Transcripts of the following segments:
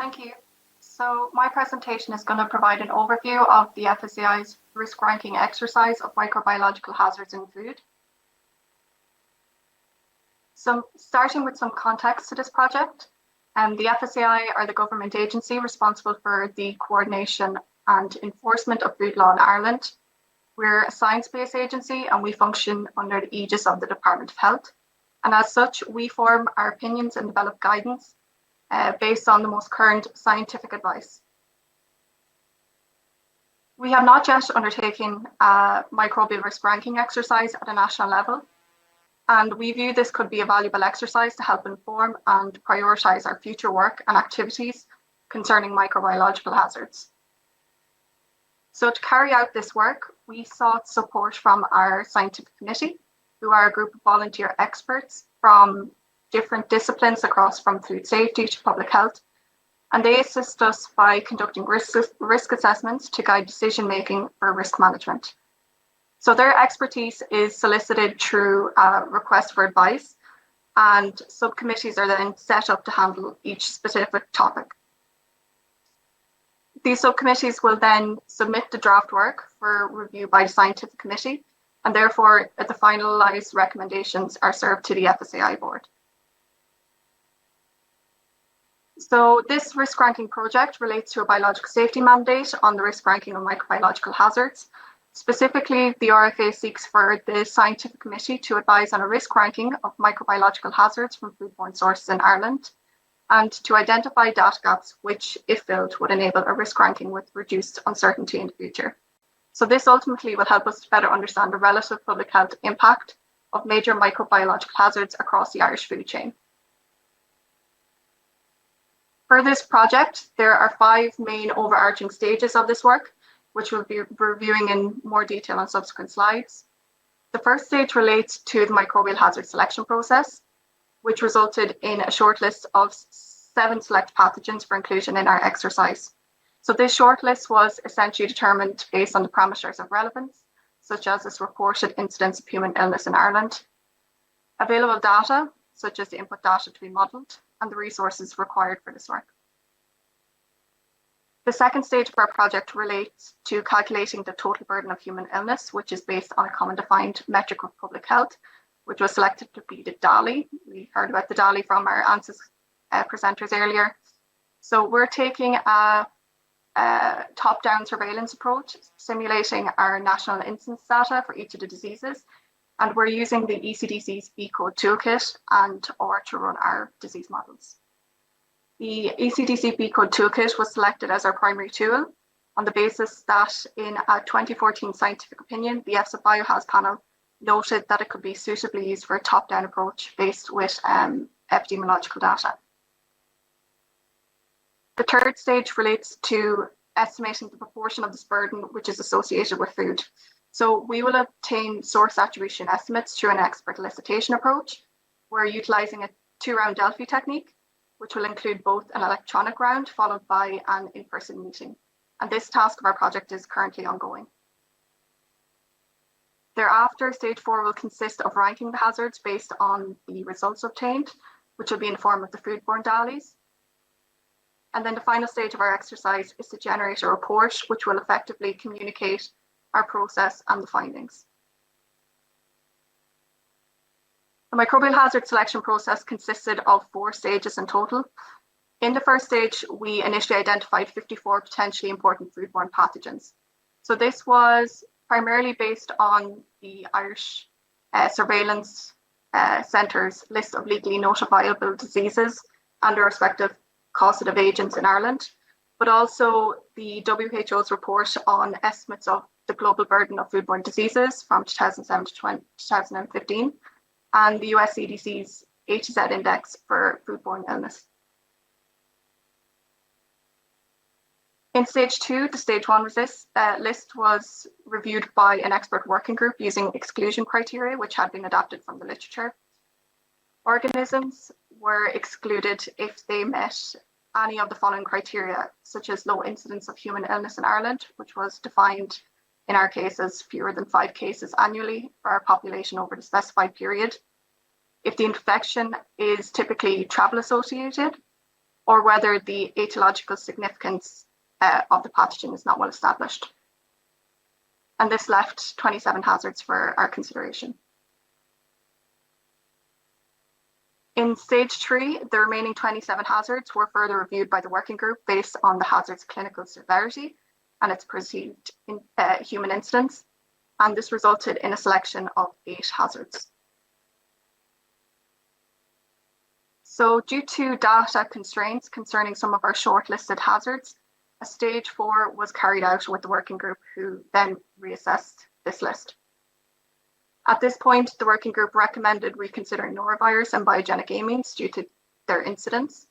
Thank you. So my presentation is going to provide an overview of the FSAI's risk ranking exercise of microbiological hazards in food. So starting with some context to this project, the FSAI are the government agency responsible for the coordination and enforcement of food law in Ireland. We're a science-based agency and we function under the aegis of the Department of Health. And as such, we form our opinions and develop guidance based on the most current scientific advice. We have not yet undertaken a microbial risk ranking exercise at a national level, and we view this could be a valuable exercise to help inform and prioritise our future work and activities concerning microbiological hazards. So to carry out this work, we sought support from our scientific committee, who are a group of volunteer experts from different disciplines across from food safety to public health, and they assist us by conducting risk assessments to guide decision making for risk management. So their expertise is solicited through a request for advice, and subcommittees are then set up to handle each specific topic. These subcommittees will then submit the draft work for review by the scientific committee, and therefore the finalised recommendations are served to the FSAI board. So this risk ranking project relates to a biological safety mandate on the risk ranking of microbiological hazards. Specifically, the RFA seeks for the scientific committee to advise on a risk ranking of microbiological hazards from foodborne sources in Ireland, and to identify data gaps which, if filled, would enable a risk ranking with reduced uncertainty in the future. So this ultimately will help us to better understand the relative public health impact of major microbiological hazards across the Irish food chain. For this project, there are 5 main overarching stages of this work, which we'll be reviewing in more detail on subsequent slides. The first stage relates to the microbial hazard selection process, which resulted in a shortlist of 7 select pathogens for inclusion in our exercise. So this shortlist was essentially determined based on the parameters of relevance, such as this reported incidence of human illness in Ireland, available data, such as the input data to be modelled, and the resources required for this work. The second stage of our project relates to calculating the total burden of human illness, which is based on a common defined metric of public health, which was selected to be the DALI. We heard about the DALI from our ANSYS presenters earlier. So we're taking a top-down surveillance approach, simulating our national incidence data for each of the diseases, and we're using the ECDC's B-code toolkit and or to run our disease models. The ECDC B-code toolkit was selected as our primary tool on the basis that in a 2014 scientific opinion, the EFSA Biohaz panel noted that it could be suitably used for a top-down approach based with epidemiological data. The third stage relates to estimating the proportion of this burden which is associated with food. So we will obtain source attribution estimates through an expert elicitation approach. We're utilising a 2-round Delphi technique, which will include both an electronic round followed by an in-person meeting. And this task of our project is currently ongoing. Thereafter, stage 4 will consist of ranking the hazards based on the results obtained, which will be in the form of the foodborne DALIs. And then the final stage of our exercise is to generate a report which will effectively communicate our process and the findings. The microbial hazard selection process consisted of 4 stages in total. In the first stage, we initially identified 54 potentially important foodborne pathogens. So this was primarily based on the Irish Surveillance Centre's list of legally notifiable diseases and their respective causative agents in Ireland, but also the WHO's report on estimates of the global burden of foodborne diseases from 2007 to 2015, and the US CDC's HZ index for foodborne illness. In stage 2, the stage 1 list was reviewed by an expert working group using exclusion criteria, which had been adapted from the literature. Organisms were excluded if they met any of the following criteria, such as low incidence of human illness in Ireland, which was defined in our case as fewer than 5 cases annually for our population over the specified period. If the infection is typically travel associated, or whether the etiological significance of the pathogen is not well established. And this left 27 hazards for our consideration. In stage 3, the remaining 27 hazards were further reviewed by the working group based on the hazard's clinical severity and its perceived human incidence, and this resulted in a selection of 8 hazards. So due to data constraints concerning some of our shortlisted hazards, a stage 4 was carried out with the working group, who then reassessed this list. At this point, the working group recommended reconsidering norovirus and biogenic amines due to their incidence.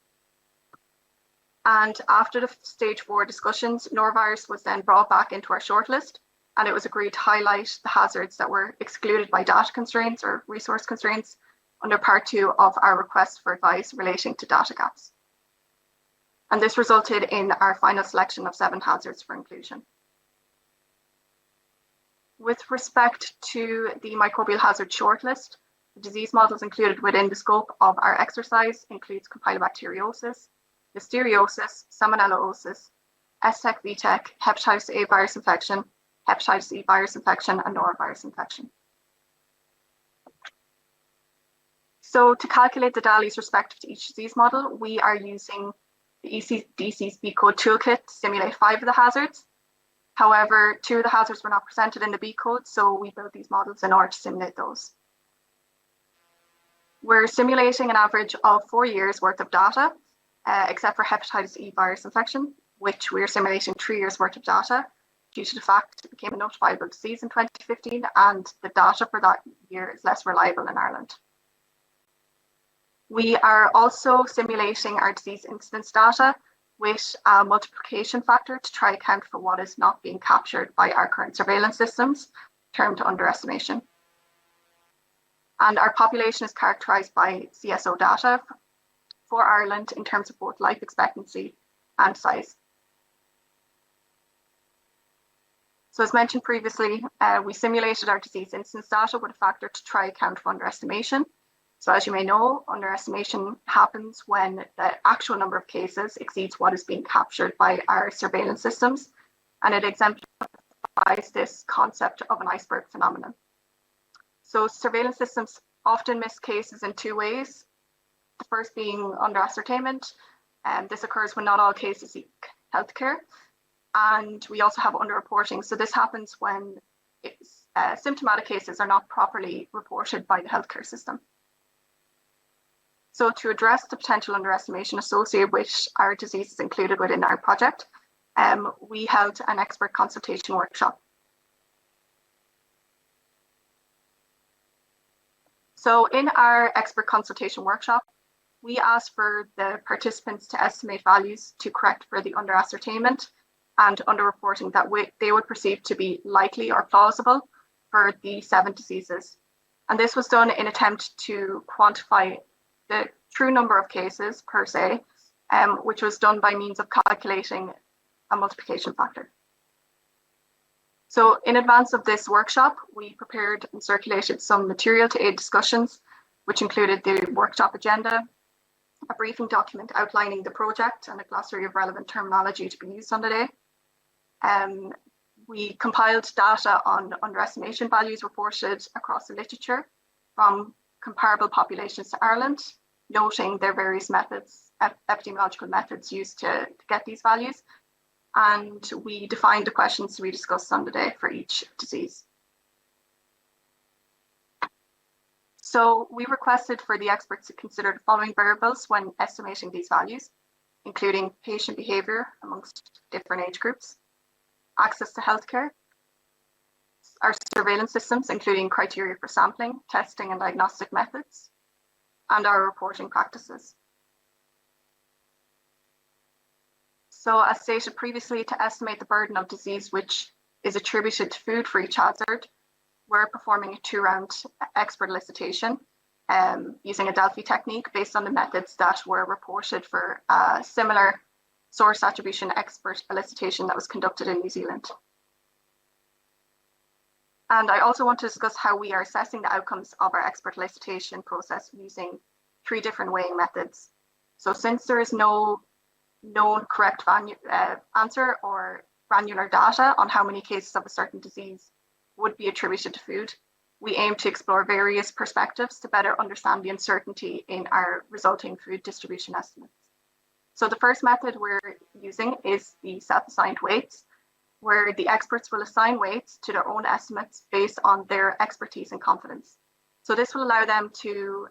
And after the stage 4 discussions, norovirus was then brought back into our shortlist, and it was agreed to highlight the hazards that were excluded by data constraints or resource constraints under part 2 of our request for advice relating to data gaps. And this resulted in our final selection of 7 hazards for inclusion. With respect to the microbial hazard shortlist, the disease models included within the scope of our exercise includes campylobacteriosis, listeriosis, salmonellosis, S.F.E.T, hepatitis A virus infection, hepatitis E virus infection, and norovirus infection. So to calculate the DALYs respective to each disease model, we are using the ECDC B code toolkit to simulate 5 of the hazards. However, 2 of the hazards were not presented in the B code, so we built these models in order to simulate those. We're simulating an average of 4 years worth of data, except for hepatitis E virus infection, which we're simulating 3 years worth of data due to the fact it became a notifiable disease in 2015 and the data for that year is less reliable in Ireland. We are also simulating our disease incidence data with a multiplication factor to try account for what is not being captured by our current surveillance systems, termed underestimation. And our population is characterised by CSO data for Ireland in terms of both life expectancy and size. So as mentioned previously, we simulated our disease incidence data with a factor to try account for underestimation. So as you may know, underestimation happens when the actual number of cases exceeds what is being captured by our surveillance systems, and it exemplifies this concept of an iceberg phenomenon. So surveillance systems often miss cases in 2 ways. The first being under-ascertainment, and this occurs when not all cases seek healthcare. And we also have underreporting. So this happens when symptomatic cases are not properly reported by the healthcare system. So to address the potential underestimation associated with our diseases included within our project, we held an expert consultation workshop. So in our expert consultation workshop, we asked for the participants to estimate values to correct for the under-ascertainment and underreporting that they would perceive to be likely or plausible for the 7 diseases. And this was done in attempt to quantify the true number of cases per se, which was done by means of calculating a multiplication factor. So in advance of this workshop, we prepared and circulated some material to aid discussions, which included the workshop agenda, a briefing document outlining the project and a glossary of relevant terminology to be used on the day. We compiled data on underestimation values reported across the literature from comparable populations to Ireland, noting their various methods, epidemiological methods used to get these values. And we defined the questions to be discussed on the day for each disease. So we requested for the experts to consider the following variables when estimating these values, including patient behaviour amongst different age groups, access to healthcare, our surveillance systems, including criteria for sampling, testing and diagnostic methods, and our reporting practices. So as stated previously, to estimate the burden of disease which is attributed to food for each hazard, we're performing a 2-round expert elicitation using a Delphi technique based on the methods that were reported for a similar source attribution expert elicitation that was conducted in New Zealand. And I also want to discuss how we are assessing the outcomes of our expert elicitation process using 3 different weighing methods. So since there is no known correct answer or granular data on how many cases of a certain disease would be attributed to food, we aim to explore various perspectives to better understand the uncertainty in our resulting food distribution estimates. So the first method we're using is the self-assigned weights, where the experts will assign weights to their own estimates based on their expertise and confidence. So this will allow them to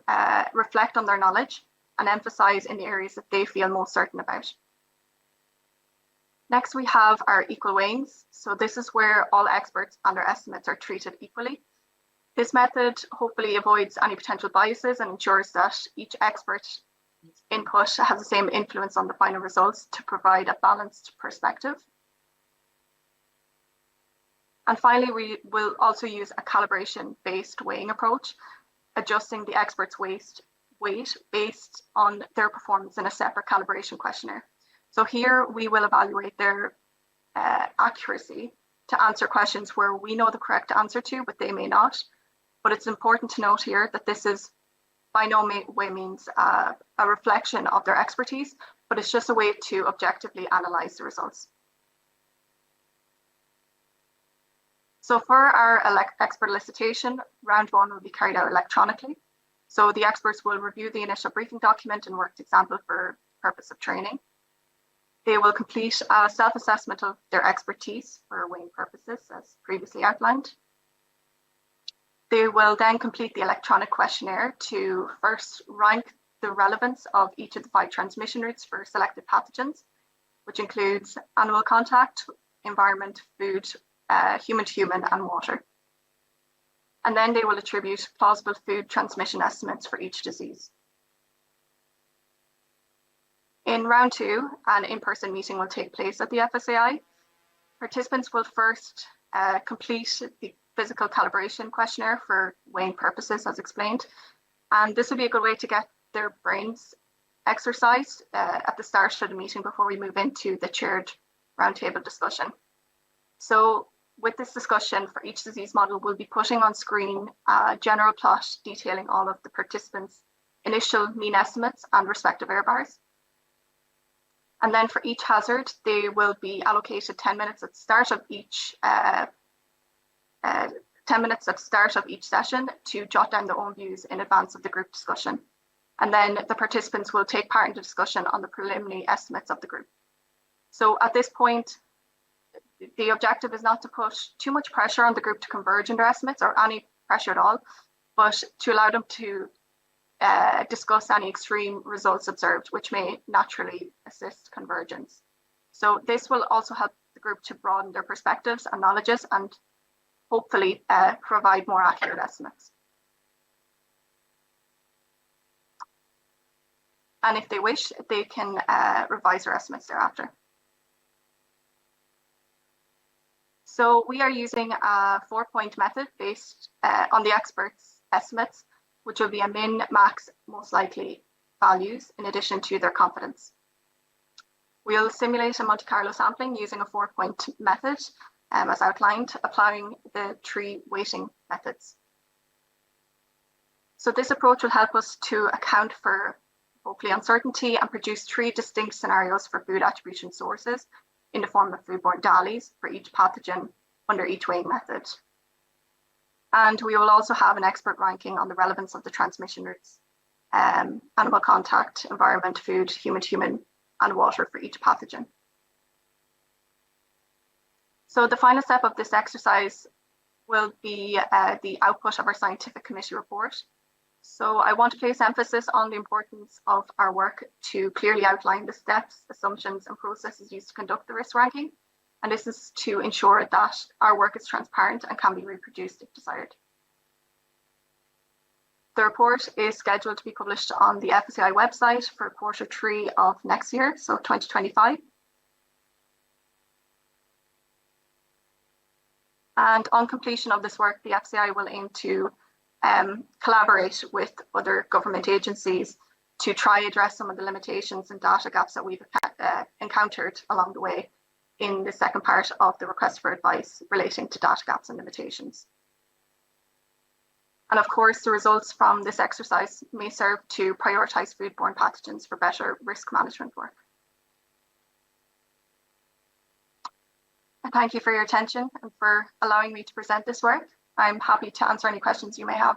reflect on their knowledge and emphasize in the areas that they feel most certain about. Next, we have our equal weighings. So this is where all experts and their estimates are treated equally. This method hopefully avoids any potential biases and ensures that each expert's input has the same influence on the final results to provide a balanced perspective. And finally, we will also use a calibration-based weighing approach, adjusting the expert's weight based on their performance in a separate calibration questionnaire. So here we will evaluate their accuracy to answer questions where we know the correct answer to, but they may not. But it's important to note here that this is by no way means a reflection of their expertise, but it's just a way to objectively analyze the results. So for our expert elicitation, round one will be carried out electronically. So the experts will review the initial briefing document and worked example for purpose of training. They will complete a self-assessment of their expertise for weighing purposes, as previously outlined. They will then complete the electronic questionnaire to first rank the relevance of each of the 5 transmission routes for selected pathogens, which includes animal contact, environment, food, human to human, and water. And then they will attribute plausible food transmission estimates for each disease. In round 2, an in-person meeting will take place at the FSAI. Participants will first complete the physical calibration questionnaire for weighing purposes, as explained. And this will be a good way to get their brains exercised at the start of the meeting before we move into the chaired roundtable discussion. So with this discussion for each disease model, we'll be putting on screen a general plot detailing all of the participants' initial mean estimates and respective error bars. And then for each hazard, they will be allocated 10 minutes at the start of each 10 minutes at the start of each session to jot down their own views in advance of the group discussion. And then the participants will take part in the discussion on the preliminary estimates of the group. So at this point, the objective is not to put too much pressure on the group to converge in their estimates or any pressure at all, but to allow them to discuss any extreme results observed, which may naturally assist convergence. So this will also help the group to broaden their perspectives and knowledges and hopefully provide more accurate estimates. And if they wish, they can revise their estimates thereafter. So we are using a 4-point method based on the experts' estimates, which will be a min, max, most likely values in addition to their confidence. We'll simulate a Monte Carlo sampling using a 4-point method, as outlined, applying the 3 weighting methods. So this approach will help us to account for hopefully uncertainty and produce 3 distinct scenarios for food attribution sources in the form of foodborne DALYs for each pathogen under each weighing method. And we will also have an expert ranking on the relevance of the transmission routes, animal contact, environment, food, human to human, and water for each pathogen. So the final step of this exercise will be the output of our scientific committee report. So I want to place emphasis on the importance of our work to clearly outline the steps, assumptions, and processes used to conduct the risk ranking. And this is to ensure that our work is transparent and can be reproduced if desired. The report is scheduled to be published on the FSAI website for Q3 of next year, so 2025. And on completion of this work, the FSAI will aim to collaborate with other government agencies to try address some of the limitations and data gaps that we've encountered along the way in the second part of the request for advice relating to data gaps and limitations. And of course, the results from this exercise may serve to prioritise foodborne pathogens for better risk management work. And thank you for your attention and for allowing me to present this work. I'm happy to answer any questions you may have.